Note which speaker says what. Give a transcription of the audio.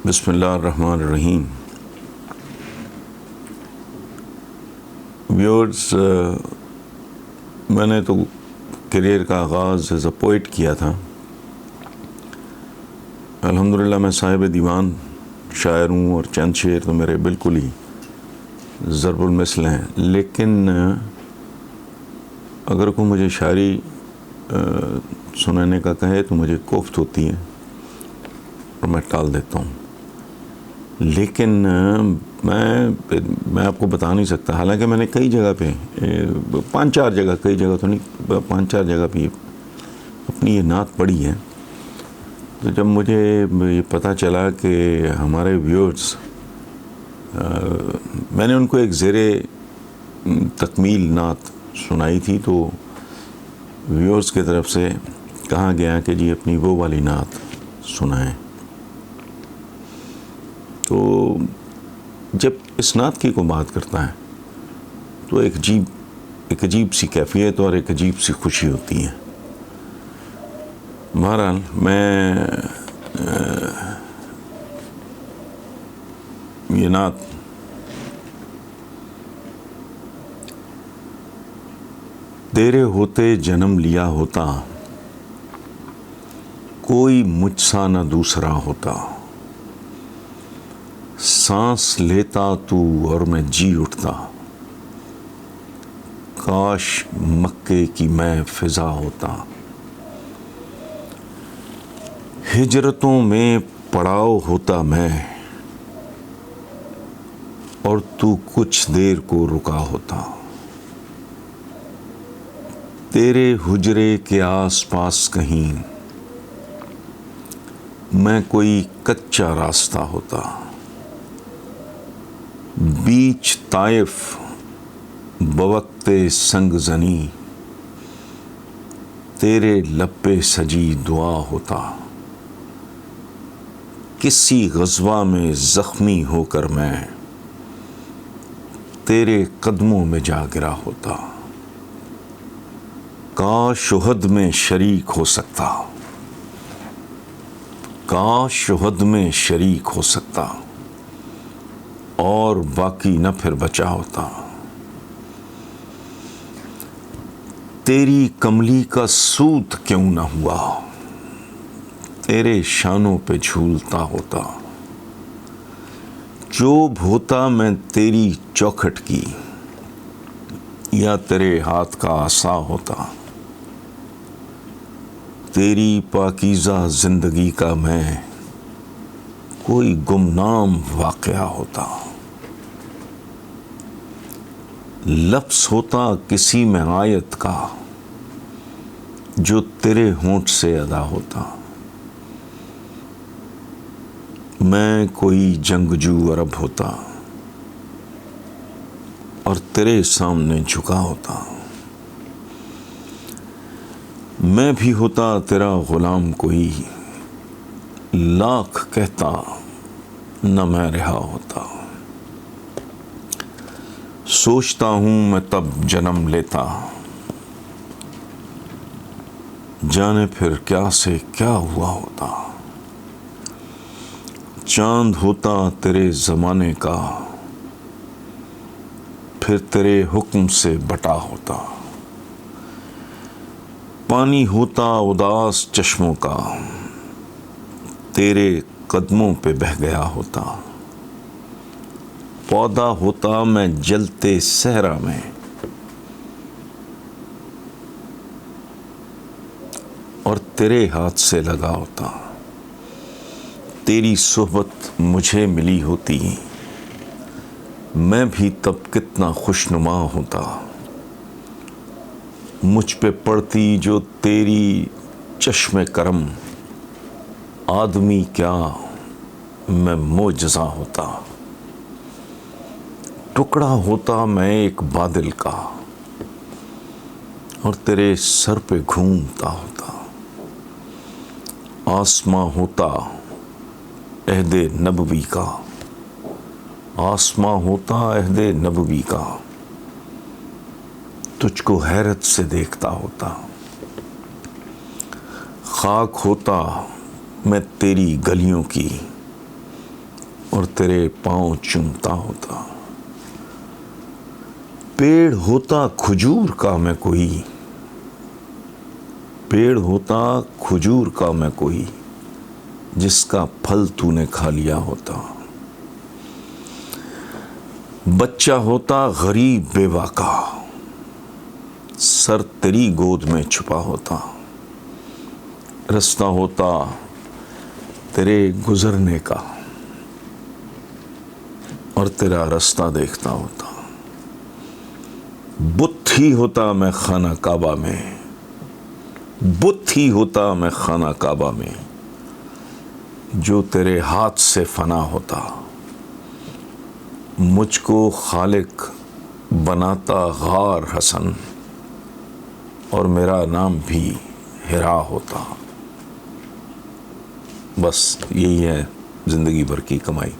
Speaker 1: बिस्मिल्लाहिर्रहमानिर्रहीम। व्यूअर्स, मैंने तो करियर का आगाज़ एज़ अ पोइट किया था। अल्हम्दुलिल्लाह मैं साहिब दीवान शायर हूँ और चंद शेर तो मेरे बिल्कुल ही ज़रबुल मिसल हैं। लेकिन अगर कोई मुझे शायरी सुनाने का कहे तो मुझे कोफ्त होती है और मैं टाल देता हूँ। लेकिन मैं आपको बता नहीं सकता, हालांकि मैंने कई जगह पे 5-4 जगह, कई जगह तो नहीं, 5-4 जगह पे अपनी ये नात पढ़ी है। तो जब मुझे ये पता चला कि हमारे व्यूअर्स, मैंने उनको एक ज़ेरे तकमील नात सुनाई थी, तो व्यूअर्स की तरफ से कहा गया कि जी अपनी वो वाली नात सुनाएं। तो जब इस नात की कोई बात करता है तो एक अजीब सी कैफियत और एक अजीब सी खुशी होती है। बहरहाल मैं ये नात तेरे होते जन्म लिया होता, कोई मुझसा न दूसरा होता। सांस लेता तू और मैं जी उठता, काश मक्के की मैं फिजा होता। हिजरतों में पड़ाव होता मैं, और तू कुछ देर को रुका होता। तेरे हुजरे के आस पास कहीं मैं कोई कच्चा रास्ता होता। बीच ताइफ बवक्ते संग जनी, तेरे लब पे सजी दुआ होता। किसी गज़वा में ज़ख्मी होकर मैं तेरे कदमों में जा गिरा होता। काश उहद में शरीक हो सकता, काश उहद में शरीक हो सकता, और बाकी न फिर बचा होता। तेरी कमली का सूत क्यों न हुआ, तेरे शानों पे झूलता होता। चोब होता मैं तेरी चौखट की, या तेरे हाथ का आसा होता। तेरी पाकीज़ा जिंदगी का मैं कोई गुमनाम वाक़या होता। लफ्ज़ होता किसी में आयत का, जो तेरे होंठ से अदा होता। मैं कोई जंगजू अरब होता, और तेरे सामने झुका होता। मैं भी होता तेरा ग़ुलाम कोई, लाख कहता न मैं रिहा होता। सोचता हूँ मैं तब जन्म लेता, जाने फिर क्या से क्या हुआ होता। चांद होता तेरे ज़माने का, फिर तेरे हुक्म से बटा होता। पानी होता उदास चश्मों का, तेरे कदमों पे बह गया होता। पौधा होता मैं जलते सहरा में, और तेरे हाथ से लगा होता। तेरी सोहबत मुझे मिली होती, मैं भी तब कितना खुशनुमा होता। मुझ पे पड़ती जो तेरी चश्मे करम, आदमी क्या मैं मोजज़ा होता। टुकड़ा होता मैं एक बादल का, और तेरे सर पे घूमता होता। आसमां होता अहदे नबवी का, आसमां होता अहदे नबवी का, तुझको हैरत से देखता होता। खाक होता मैं तेरी गलियों की, और तेरे पांव चूमता होता। पेड़ होता खजूर का मैं कोई, पेड़ होता खजूर का मैं कोई, जिसका फल तूने खा लिया होता। बच्चा होता गरीब बेवा का, सर तेरी गोद में छुपा होता। रास्ता होता तेरे गुजरने का, और तेरा रास्ता देखता होता। बुत ही होता मैं खाना काबा में, बुत ही होता मैं खाना काबा में, जो तेरे हाथ से फना होता। मुझको खालिक बनाता गार हसन, और मेरा नाम भी हिरा होता। बस यही है ज़िंदगी भर की कमाई।